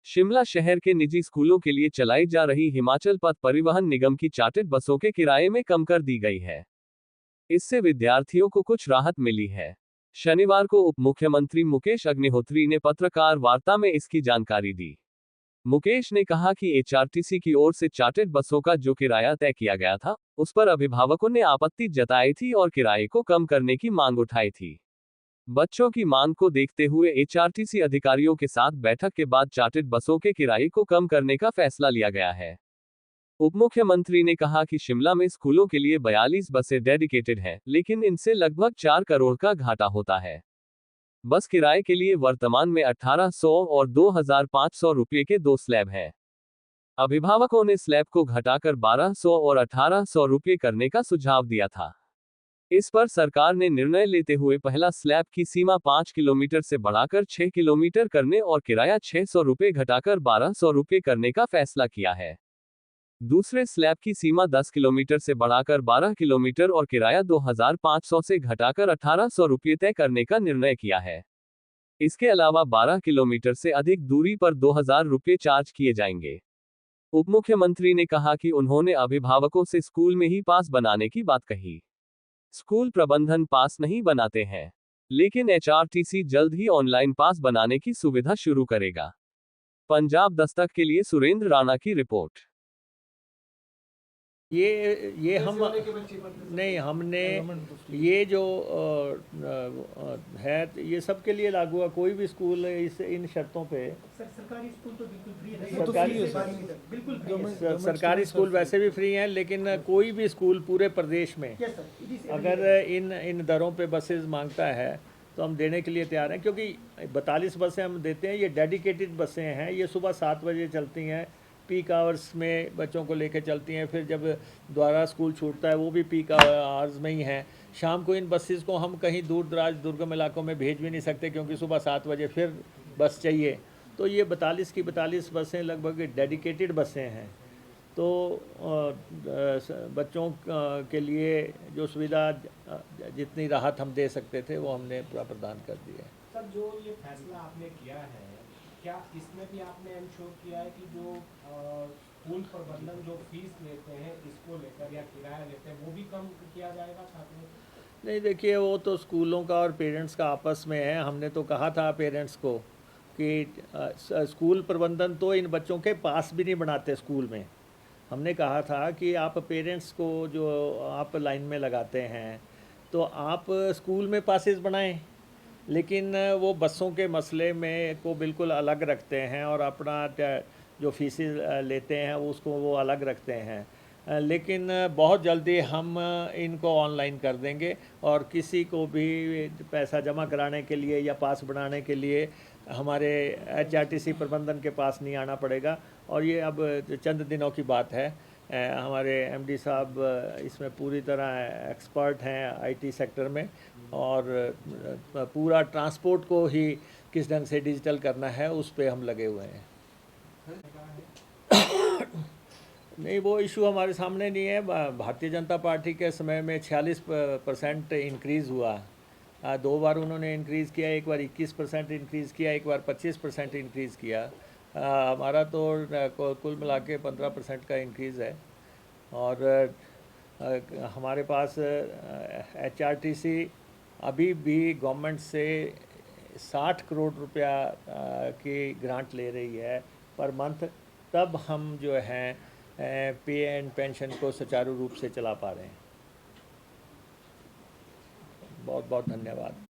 शिमला शहर के निजी स्कूलों के लिए चलाई जा रही हिमाचल पथ परिवहन निगम की चार्टर्ड बसों के किराए में कम कर दी गई है। इससे विद्यार्थियों को कुछ राहत मिली है। शनिवार को उप मुख्यमंत्री मुकेश अग्निहोत्री ने पत्रकार वार्ता में इसकी जानकारी दी। मुकेश ने कहा कि एचआरटीसी की ओर से चार्टर्ड बसों का जो किराया तय किया गया था, उस पर अभिभावकों ने आपत्ति जताई थी और किराए को कम करने की मांग उठाई थी। बच्चों की मांग को देखते हुए एचआरटीसी अधिकारियों के साथ बैठक के बाद चार्टर्ड बसों के किराए को कम करने का फैसला लिया गया है। उप मुख्यमंत्री ने कहा कि शिमला में स्कूलों के लिए 42 बसें डेडिकेटेड हैं, लेकिन इनसे लगभग 4 करोड़ का घाटा होता है। बस किराए के लिए वर्तमान में 1800 और 2500 रुपये के 2 स्लैब हैं। अभिभावकों ने स्लैब को घटाकर 1200 और 1800 रुपये करने का सुझाव दिया था। इस पर सरकार ने निर्णय लेते हुए पहला स्लैब की सीमा 5 किलोमीटर से बढ़ाकर 6 किलोमीटर करने और किराया 600 रुपये घटाकर 1200 रुपये करने का फैसला किया है। दूसरे स्लैब की सीमा 10 किलोमीटर से बढ़ाकर 12 किलोमीटर और किराया 2500 से घटाकर 1800 रुपये तय करने का निर्णय किया है। इसके अलावा 12 किलोमीटर से अधिक दूरी पर 2000 रुपये चार्ज किए जाएंगे। उप मुख्यमंत्री ने कहा कि उन्होंने अभिभावकों से स्कूल में ही पास बनाने की बात कही। स्कूल प्रबंधन पास नहीं बनाते हैं, लेकिन एचआरटीसी जल्द ही ऑनलाइन पास बनाने की सुविधा शुरू करेगा। पंजाब दस्तक के लिए सुरेंद्र राणा की रिपोर्ट। ये हम नहीं हमने ये जो है ये सब के लिए लागू है। कोई भी स्कूल इन शर्तों पे सरकारी स्कूल तो बिल्कुल फ्री है। सरकारी स्कूल वैसे भी फ्री हैं, लेकिन कोई भी स्कूल पूरे प्रदेश में अगर इन दरों पे बसेस मांगता है तो हम देने के लिए तैयार हैं, क्योंकि 42 बसें हम देते हैं। ये डेडिकेटेड बसें हैं, ये सुबह 7 बजे चलती हैं, पीक आवर्स में बच्चों को लेकर चलती हैं। फिर जब दोबारा स्कूल छूटता है वो भी पीक आवर्स में ही हैं। शाम को इन बसेस को हम कहीं दूर दराज दुर्गम इलाकों में भेज भी नहीं सकते, क्योंकि सुबह 7 बजे फिर बस चाहिए। तो ये 42 की 42 बसें लगभग डेडिकेटेड बसें हैं। तो बच्चों के लिए जो सुविधा जितनी राहत हम दे सकते थे वो हमने पूरा प्रदान कर दिया है। सर, जो ये फैसला आपने किया है, क्या इसमें भी आपने इंश्योर किया है कि जो स्कूल प्रबंधन जो फीस लेते हैं इसको लेकर या किराया लेते हैं वो भी कम किया जाएगा छात्रों? नहीं, देखिए, वो तो स्कूलों का और पेरेंट्स का आपस में है। हमने तो कहा था पेरेंट्स को कि स्कूल प्रबंधन तो इन बच्चों के पास भी नहीं बनाते स्कूल में। हमने कहा था कि आप पेरेंट्स को जो आप लाइन में लगाते हैं तो आप स्कूल में पासेस बनाएं, लेकिन वो बसों के मसले में को बिल्कुल अलग रखते हैं और अपना जो फीसेस लेते हैं उसको वो अलग रखते हैं। लेकिन बहुत जल्दी हम इनको ऑनलाइन कर देंगे और किसी को भी पैसा जमा कराने के लिए या पास बनाने के लिए हमारे एचआरटीसी प्रबंधन के पास नहीं आना पड़ेगा। और ये अब चंद दिनों की बात है। हमारे एमडी साहब इसमें पूरी तरह एक्सपर्ट हैं आईटी सेक्टर में, और पूरा ट्रांसपोर्ट को ही किस ढंग से डिजिटल करना है उस पे हम लगे हुए हैं। नहीं, वो इशू हमारे सामने नहीं है। भारतीय जनता पार्टी के समय में 46% इंक्रीज़ हुआ। 2 बार उन्होंने इंक्रीज़ किया, एक बार 21% इंक्रीज़ किया, एक बार 25% इंक्रीज़ किया। हमारा तो कुल मिला के 15% का इंक्रीज़ है। और हमारे पास एचआरटीसी अभी भी गवर्नमेंट से 60 करोड़ रुपया की ग्रांट ले रही है पर मंथ। तब हम जो हैं पे एंड पेंशन को सुचारू रूप से चला पा रहे हैं। बहुत बहुत धन्यवाद।